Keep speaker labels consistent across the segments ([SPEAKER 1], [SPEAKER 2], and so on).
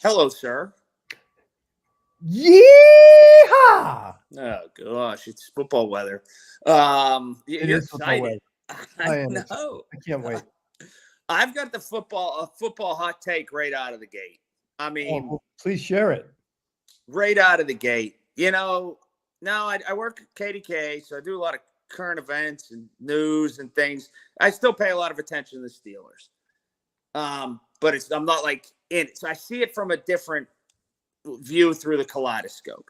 [SPEAKER 1] Hello, sir.
[SPEAKER 2] Yeehaw!
[SPEAKER 1] Oh gosh, it's football weather.
[SPEAKER 2] It
[SPEAKER 1] You're
[SPEAKER 2] is football
[SPEAKER 1] excited.
[SPEAKER 2] weather.
[SPEAKER 1] I
[SPEAKER 2] I am excited.
[SPEAKER 1] know.
[SPEAKER 2] I can't wait.
[SPEAKER 1] I've got a football hot take right out of the gate. I
[SPEAKER 2] Oh,
[SPEAKER 1] mean,
[SPEAKER 2] well, please share it.
[SPEAKER 1] right out of the gate. Now I work at KDK, so I do a lot of current events and news and things. I still pay a lot of attention to the Steelers. But I'm not like in it. So I see it from a different view through the kaleidoscope.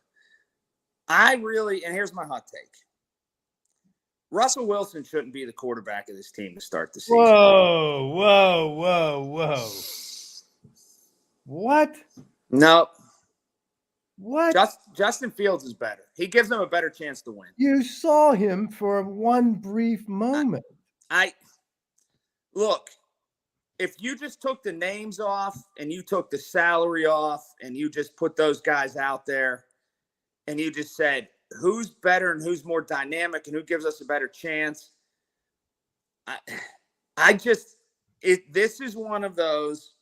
[SPEAKER 1] And here's my hot take. Russell Wilson shouldn't be the quarterback of this team to start the season.
[SPEAKER 2] Whoa. What?
[SPEAKER 1] No.
[SPEAKER 2] What?
[SPEAKER 1] Justin Fields is better. He gives them a better chance to win.
[SPEAKER 2] You saw him for one brief moment.
[SPEAKER 1] Look, if you just took the names off and you took the salary off and you just put those guys out there and you just said, who's better and who's more dynamic and who gives us a better chance? This is one of those,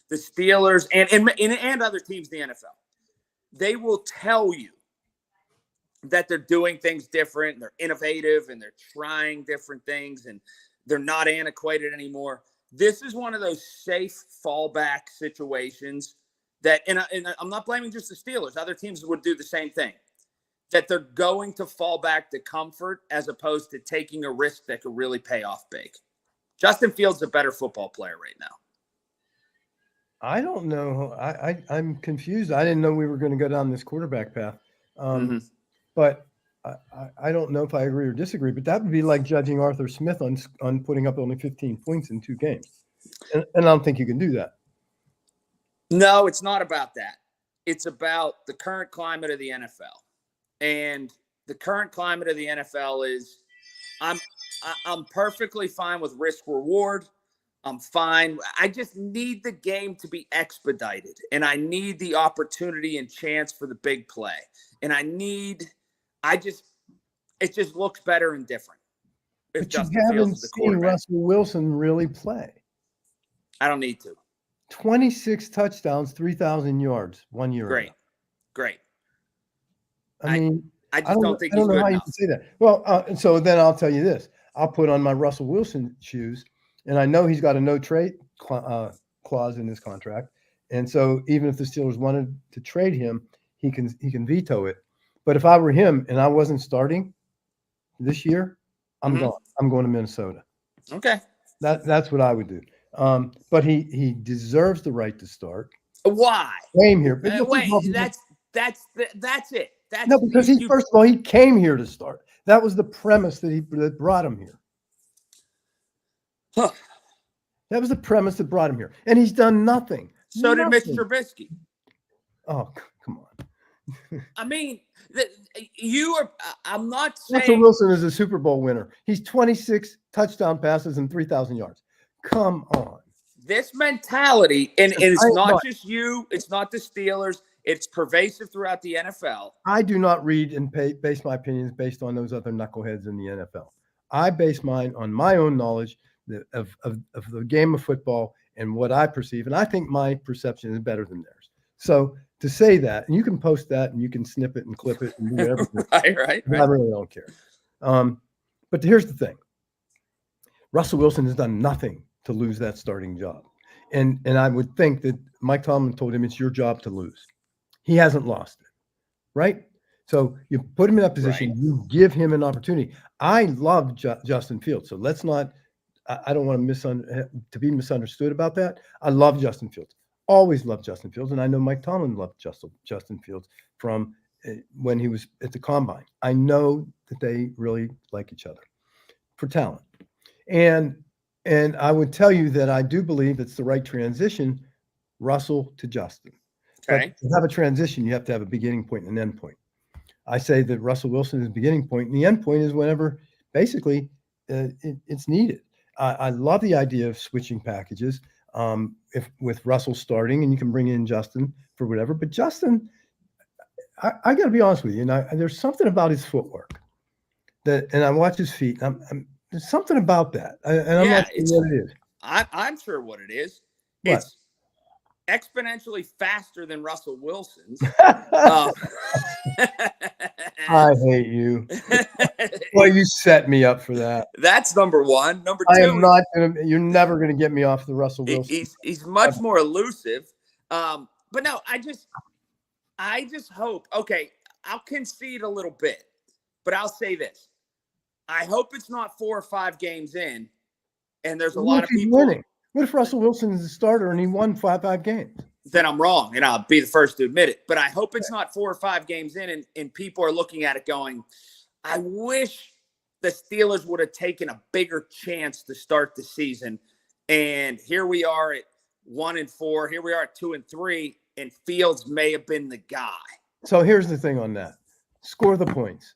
[SPEAKER 1] the Steelers and other teams in the NFL, they will tell you that they're doing things different, they're innovative, and they're trying different things, and they're not antiquated anymore. This is one of those safe fallback situations that, and I'm not blaming just the Steelers, other teams would do the same thing, that they're going to fall back to comfort as opposed to taking a risk that could really pay off big. Justin Fields is a better football player right now.
[SPEAKER 2] I don't know. I'm confused. I didn't know we were going to go down this quarterback path. But I don't know if I agree or disagree, but that would be like judging Arthur Smith on putting up only 15 points in 2 games. And I don't think you can do that.
[SPEAKER 1] No, it's not about that. It's about the current climate of the NFL. And the current climate of the NFL is I'm perfectly fine with risk reward. I'm fine. I just need the game to be expedited, and I need the opportunity and chance for the big play. And it just looks better and different.
[SPEAKER 2] But you haven't seen Russell Wilson really play.
[SPEAKER 1] I don't need to.
[SPEAKER 2] 26 touchdowns, 3,000 yards 1 year ago.
[SPEAKER 1] Great.
[SPEAKER 2] I mean,
[SPEAKER 1] I just don't think he's
[SPEAKER 2] good enough. I don't know how you can say that. Well, and so then I'll tell you this. I'll put on my Russell Wilson shoes, and I know he's got a no trade clause in his contract. And so even if the Steelers wanted to trade him, he can veto it. But if I were him and I wasn't starting this year, I'm gone. I'm going to Minnesota.
[SPEAKER 1] Okay.
[SPEAKER 2] That's what I would do. But he deserves the right to start.
[SPEAKER 1] Why?
[SPEAKER 2] Came here. But
[SPEAKER 1] that's it.
[SPEAKER 2] No, because first of all, he came here to start. That was the premise that brought him here.
[SPEAKER 1] Huh.
[SPEAKER 2] That was the premise that brought him here. And he's done nothing.
[SPEAKER 1] So did Mitch Trubisky.
[SPEAKER 2] Oh, come on.
[SPEAKER 1] I mean, I'm not saying
[SPEAKER 2] Russell Wilson is a Super Bowl winner. He's 26 touchdown passes and 3,000 yards. Come on.
[SPEAKER 1] This mentality, and it's not just you, it's not the Steelers, it's pervasive throughout the NFL.
[SPEAKER 2] I do not read and base my opinions based on those other knuckleheads in the NFL. I base mine on my own knowledge of the game of football and what I perceive, and I think my perception is better than theirs. So to say that, and you can post that, and you can snip it and clip it and do whatever.
[SPEAKER 1] right.
[SPEAKER 2] I really don't care. But here's the thing: Russell Wilson has done nothing to lose that starting job, and I would think that Mike Tomlin told him it's your job to lose. He hasn't lost it, right? So you put him in that position, you give him an opportunity. I love Justin Fields, so let's not. I don't want to be misunderstood about that. I love Justin Fields. Always loved Justin Fields, and I know Mike Tomlin loved Justin Fields from when he was at the Combine. I know that they really like each other for talent, and I would tell you that I do believe it's the right transition, Russell to Justin.
[SPEAKER 1] Okay.
[SPEAKER 2] But to have a transition, you have to have a beginning point and an end point. I say that Russell Wilson is the beginning point, and the end point is whenever basically it's needed. I love the idea of switching packages if with Russell starting, and you can bring in Justin for whatever. But Justin, I got to be honest with you, and there's something about his footwork and I watch his feet. There's something about that, and I'm not sure what it is.
[SPEAKER 1] I'm sure what it is.
[SPEAKER 2] What?
[SPEAKER 1] exponentially faster than Russell Wilson's.
[SPEAKER 2] I hate you. Well, you set me up for that.
[SPEAKER 1] That's number one. Number
[SPEAKER 2] I
[SPEAKER 1] two,
[SPEAKER 2] am not gonna. You're never gonna get me off the Russell Wilson.
[SPEAKER 1] he's much more elusive. But no, I just hope. Okay, I'll concede a little bit, but I'll say this: I hope it's not 4 or 5 games in, and there's a lot of people
[SPEAKER 2] winning. What if Russell Wilson is the starter and he won five games?
[SPEAKER 1] Then I'm wrong, and I'll be the first to admit it. But I hope it's not 4 or 5 games in, and people are looking at it going, I wish the Steelers would have taken a bigger chance to start the season. And here we are at 1-4. Here we are at 2-3, and Fields may have been the guy.
[SPEAKER 2] So here's the thing on that. Score the points.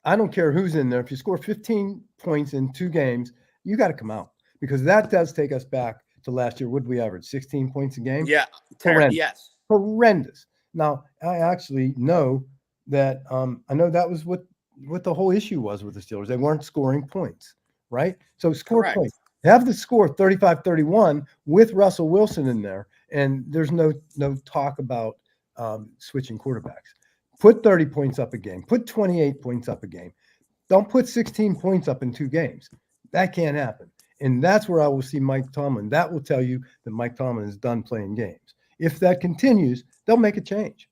[SPEAKER 2] I don't care who's in there. If you score 15 points in 2 games, you got to come out, because that does take us back to last year. Would we average 16 points a game?
[SPEAKER 1] Yeah.
[SPEAKER 2] Horrendous.
[SPEAKER 1] Yes.
[SPEAKER 2] Horrendous. Now, I actually know that I know that was what the whole issue was with the Steelers. They weren't scoring points, right? So score
[SPEAKER 1] Correct.
[SPEAKER 2] points. Have the score 35-31 with Russell Wilson in there, and there's no talk about switching quarterbacks. Put 30 points up a game. Put 28 points up a game. Don't put 16 points up in 2 games. That can't happen. And that's where I will see Mike Tomlin. That will tell you that Mike Tomlin is done playing games. If that continues, they'll make a change.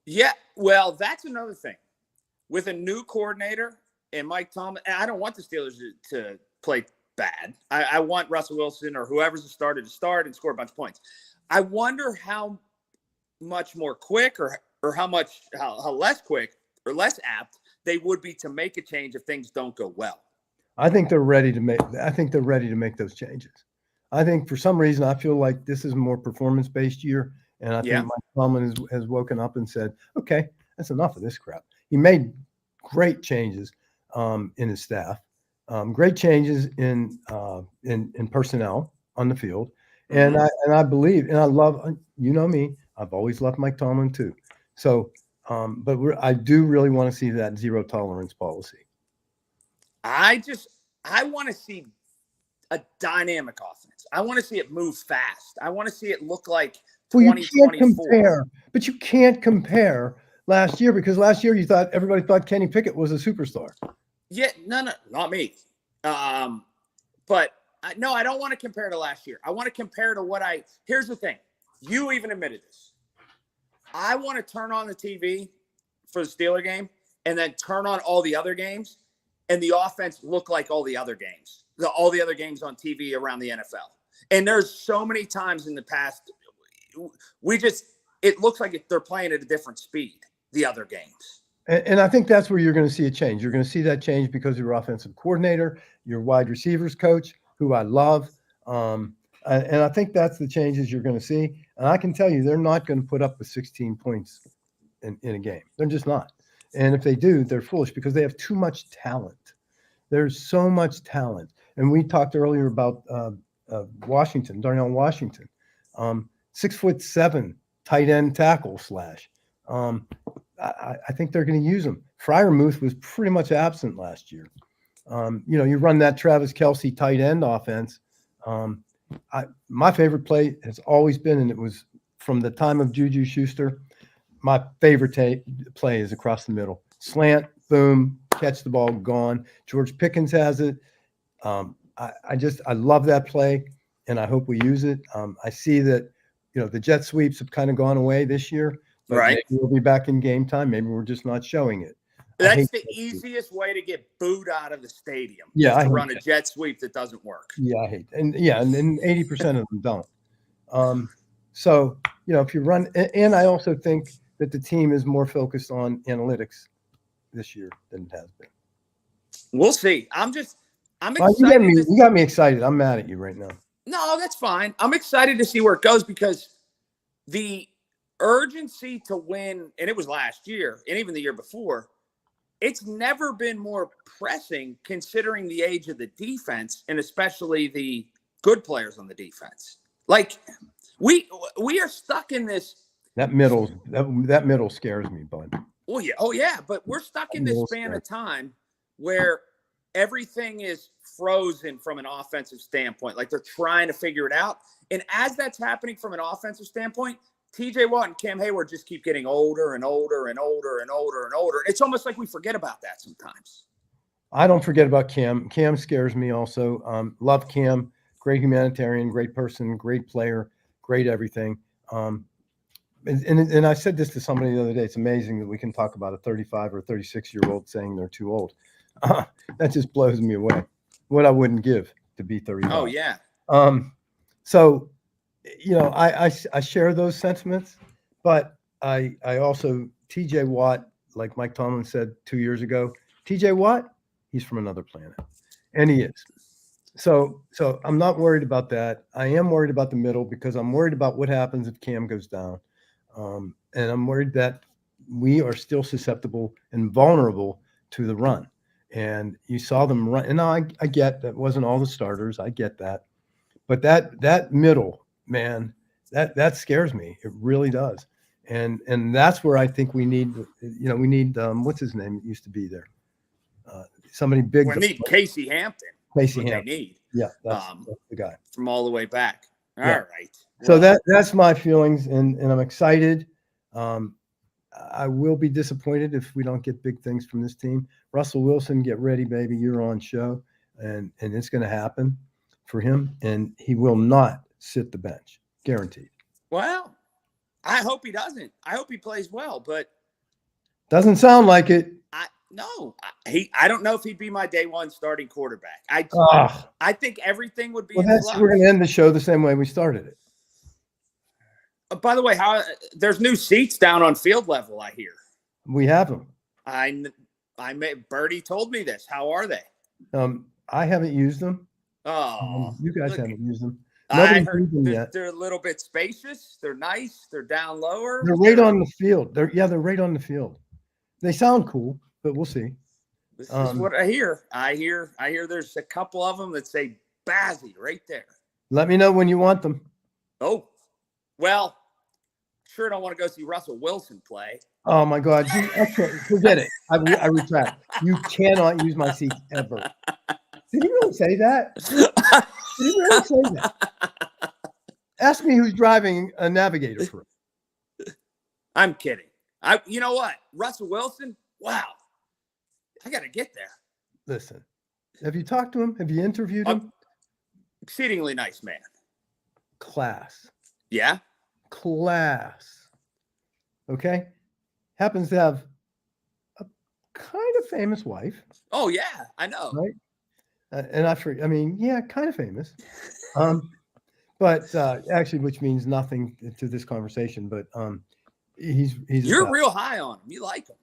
[SPEAKER 1] Yeah, well, that's another thing. With a new coordinator and Mike Tomlin, and I don't want the Steelers to play bad. I want Russell Wilson or whoever's the starter to start and score a bunch of points. I wonder how much more quick or how less quick or less apt they would be to make a change if things don't go well.
[SPEAKER 2] I think they're ready to make those changes. I think for some reason I feel like this is a more performance-based year, and I think Mike Tomlin has woken up and said, "Okay, that's enough of this crap." He made great changes in his staff, great changes in personnel on the field, and I believe, and I love, you know me, I've always loved Mike Tomlin too. So, but I do really want to see that zero tolerance policy.
[SPEAKER 1] I want to see a dynamic offense. I want to see it move fast. I want to see it look like 2024.
[SPEAKER 2] But you can't compare last year, because last year everybody thought Kenny Pickett was a superstar.
[SPEAKER 1] Yeah, no, not me. But no, I don't want to compare to last year. I want to compare to here's the thing. You even admitted this. I want to turn on the TV for the Steeler game and then turn on all the other games, and the offense look like all the other games, all the other games on TV around the NFL. And there's so many times in the past, it looks like they're playing at a different speed, the other games.
[SPEAKER 2] And I think that's where you're going to see a change. You're going to see that change because of your offensive coordinator, your wide receivers coach, who I love. And I think that's the changes you're going to see. And I can tell you, they're not going to put up with 16 points in a game. They're just not. And if they do, they're foolish, because they have too much talent. There's so much talent. And we talked earlier about Washington, Darnell Washington, 6'7" tight end tackle slash. I think they're going to use him. Freiermuth was pretty much absent last year. You run that Travis Kelce tight end offense. My favorite play has always been, and it was from the time of Juju Schuster, my favorite play is across the middle. Slant, boom, catch the ball, gone. George Pickens has it. I love that play, and I hope we use it. I see that, the jet sweeps have kind of gone away this year. But
[SPEAKER 1] right.
[SPEAKER 2] Maybe we'll be back in game time. Maybe we're just not showing it.
[SPEAKER 1] That's the easiest way to get booed out of the stadium.
[SPEAKER 2] Yeah,
[SPEAKER 1] to run a jet sweep that doesn't work.
[SPEAKER 2] Yeah, I hate that. And 80% of them don't. So, if you run, and I also think that the team is more focused on analytics this year than it has been.
[SPEAKER 1] We'll see. I'm excited.
[SPEAKER 2] You got me excited. I'm mad at you right now.
[SPEAKER 1] No, that's fine. I'm excited to see where it goes, because the urgency to win, and it was last year and even the year before, it's never been more pressing, considering the age of the defense, and especially the good players on the defense. Like, we are stuck in this.
[SPEAKER 2] That middle scares me, bud.
[SPEAKER 1] Oh yeah, but we're stuck in this span of time where everything is frozen from an offensive standpoint. Like they're trying to figure it out. And as that's happening from an offensive standpoint, TJ Watt and Cam Hayward just keep getting older and older and older and older and older. It's almost like we forget about that sometimes.
[SPEAKER 2] I don't forget about Cam. Cam scares me also. Love Cam. Great humanitarian, great person, great player, great everything. And I said this to somebody the other day. It's amazing that we can talk about a 35 or 36-year-old saying they're too old. That just blows me away. What I wouldn't give to be 35.
[SPEAKER 1] Oh, yeah.
[SPEAKER 2] So, I share those sentiments, but I also, TJ Watt, like Mike Tomlin said 2 years ago, TJ Watt, he's from another planet, and he is. So I'm not worried about that. I am worried about the middle because I'm worried about what happens if Cam goes down. And I'm worried that we are still susceptible and vulnerable to the run. And you saw them run. And I get that wasn't all the starters. I get that. But that middle, man, that scares me. It really does. And that's where I think we need, what's his name? It used to be there. Somebody big.
[SPEAKER 1] We need Casey Hampton.
[SPEAKER 2] Casey
[SPEAKER 1] Hampton.
[SPEAKER 2] Hampton.
[SPEAKER 1] They need.
[SPEAKER 2] Yeah, that's the guy.
[SPEAKER 1] From all the way back. All right.
[SPEAKER 2] So that's my feelings, and I'm excited. I will be disappointed if we don't get big things from this team. Russell Wilson, get ready, baby. You're on show, and it's going to happen for him, and he will not sit the bench, guaranteed.
[SPEAKER 1] Well, I hope he doesn't. I hope he plays well, but
[SPEAKER 2] doesn't sound like it.
[SPEAKER 1] I don't know if he'd be my day one starting quarterback. I think everything would be. Well,
[SPEAKER 2] we're going to end the show the same way we started it.
[SPEAKER 1] By the way, there's new seats down on field level. I hear
[SPEAKER 2] we have them.
[SPEAKER 1] Birdie told me this. How are they?
[SPEAKER 2] I haven't used them.
[SPEAKER 1] Oh,
[SPEAKER 2] you guys haven't used them.
[SPEAKER 1] I heard they're a little bit spacious. They're nice. They're down lower.
[SPEAKER 2] They're right on the field. They're right on the field. They sound cool, but we'll see.
[SPEAKER 1] This is what I hear. I hear there's a couple of them that say Bazzy right there.
[SPEAKER 2] Let me know when you want them.
[SPEAKER 1] Oh, well, sure don't want to go see Russell Wilson play.
[SPEAKER 2] Oh my God. Forget it. I retract. You cannot use my seats ever. Did he really say that? Did he really say that? Ask me who's driving a Navigator for him.
[SPEAKER 1] I'm kidding. You know what? Russell Wilson? Wow. I got to get there.
[SPEAKER 2] Listen, have you talked to him? Have you interviewed him?
[SPEAKER 1] Exceedingly nice man.
[SPEAKER 2] Class.
[SPEAKER 1] Yeah?
[SPEAKER 2] Class. Okay? Happens to have a kind of famous wife.
[SPEAKER 1] Oh, yeah. I know.
[SPEAKER 2] Right? Kind of famous. But actually, which means nothing to this conversation, but he's
[SPEAKER 1] you're real high on him. You like him.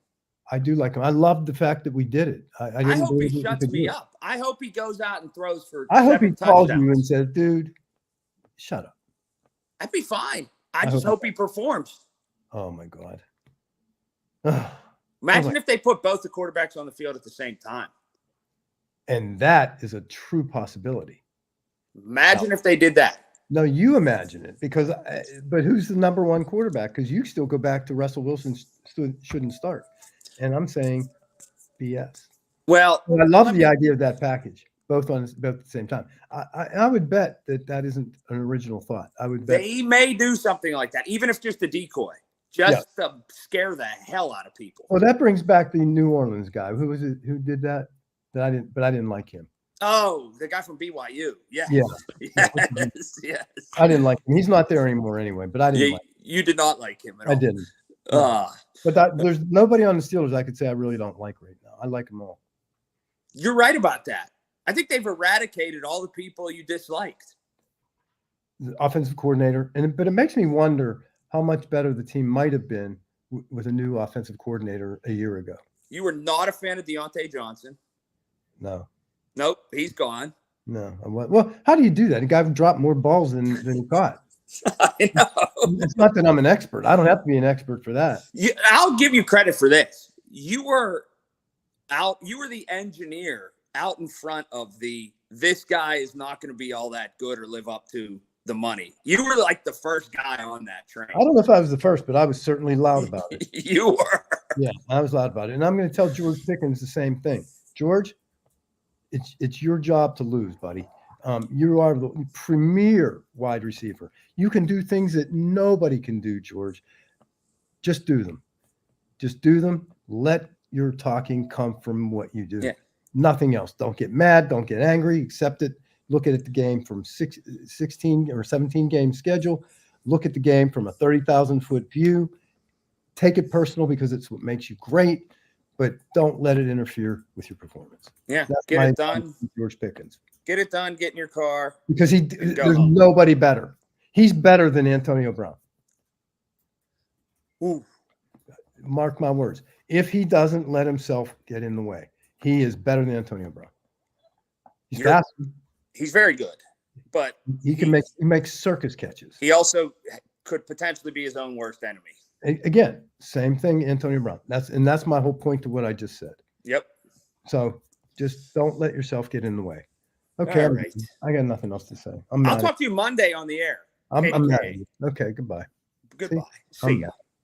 [SPEAKER 2] I do like him. I love the fact that we did it. I
[SPEAKER 1] hope he shuts me up. I hope he goes out and throws for.
[SPEAKER 2] I hope he calls you and says, "Dude, shut up."
[SPEAKER 1] I'd be fine. I just hope he performs.
[SPEAKER 2] Oh my God!
[SPEAKER 1] Imagine if they put both the quarterbacks on the field at the same time.
[SPEAKER 2] And that is a true possibility.
[SPEAKER 1] Imagine if they did that.
[SPEAKER 2] No, you imagine it but who's the number one quarterback? Because you still go back to Russell Wilson shouldn't start. And I'm saying BS.
[SPEAKER 1] Well,
[SPEAKER 2] I love the idea of that package, both at the same time. I would bet that isn't an original thought. I would bet
[SPEAKER 1] they may do something like that, even if just a decoy, to scare the hell out of people.
[SPEAKER 2] Well, that brings back the New Orleans guy. Who was it? Who did that? I didn't like him.
[SPEAKER 1] Oh, the guy from BYU. Yes.
[SPEAKER 2] Yeah.
[SPEAKER 1] Yes.
[SPEAKER 2] I didn't like him. He's not there anymore anyway, but I didn't like him.
[SPEAKER 1] You did not like him at all.
[SPEAKER 2] I didn't. But there's nobody on the Steelers I could say I really don't like right now. I like them all.
[SPEAKER 1] You're right about that. I think they've eradicated all the people you disliked.
[SPEAKER 2] The offensive coordinator. But it makes me wonder how much better the team might have been with a new offensive coordinator a year ago.
[SPEAKER 1] You were not a fan of Deontay Johnson.
[SPEAKER 2] No.
[SPEAKER 1] Nope, he's gone.
[SPEAKER 2] No. Well, how do you do that? A guy dropped more balls than he caught.
[SPEAKER 1] I know.
[SPEAKER 2] It's not that I'm an expert. I don't have to be an expert for that.
[SPEAKER 1] I'll give you credit for this. You were the engineer out in front of this guy is not going to be all that good or live up to the money. You were like the first guy on that train.
[SPEAKER 2] I don't know if I was the first, but I was certainly loud about it.
[SPEAKER 1] You were.
[SPEAKER 2] Yeah, I was loud about it. And I'm going to tell George Pickens the same thing. George, It's your job to lose, buddy. You are the premier wide receiver. You can do things that nobody can do, George. Just do them. Just do them. Let your talking come from what you do.
[SPEAKER 1] Yeah.
[SPEAKER 2] Nothing else. Don't get mad. Don't get angry. Accept it. Look at the game from 16 or 17 game schedule. Look at the game from a 30,000-foot view. Take it personal because it's what makes you great, but don't let it interfere with your performance.
[SPEAKER 1] Yeah.
[SPEAKER 2] That's
[SPEAKER 1] Get
[SPEAKER 2] my
[SPEAKER 1] it done.
[SPEAKER 2] George Pickens.
[SPEAKER 1] Get it done. Get in your car.
[SPEAKER 2] Because
[SPEAKER 1] go
[SPEAKER 2] there's
[SPEAKER 1] home.
[SPEAKER 2] nobody better. He's better than Antonio Brown.
[SPEAKER 1] Ooh.
[SPEAKER 2] Mark my words. If he doesn't let himself get in the way, he is better than Antonio Brown. He's fast.
[SPEAKER 1] He's very good, but
[SPEAKER 2] He makes circus catches.
[SPEAKER 1] He also could potentially be his own worst enemy.
[SPEAKER 2] Again, same thing, Antonio Brown. That's my whole point to what I just said.
[SPEAKER 1] Yep.
[SPEAKER 2] So just don't let yourself get in the way. Okay.
[SPEAKER 1] All right.
[SPEAKER 2] I got nothing else to say.
[SPEAKER 1] I'll talk to you Monday on the air.
[SPEAKER 2] I'm mad at you. Okay, goodbye.
[SPEAKER 1] Goodbye.
[SPEAKER 2] See
[SPEAKER 1] ya.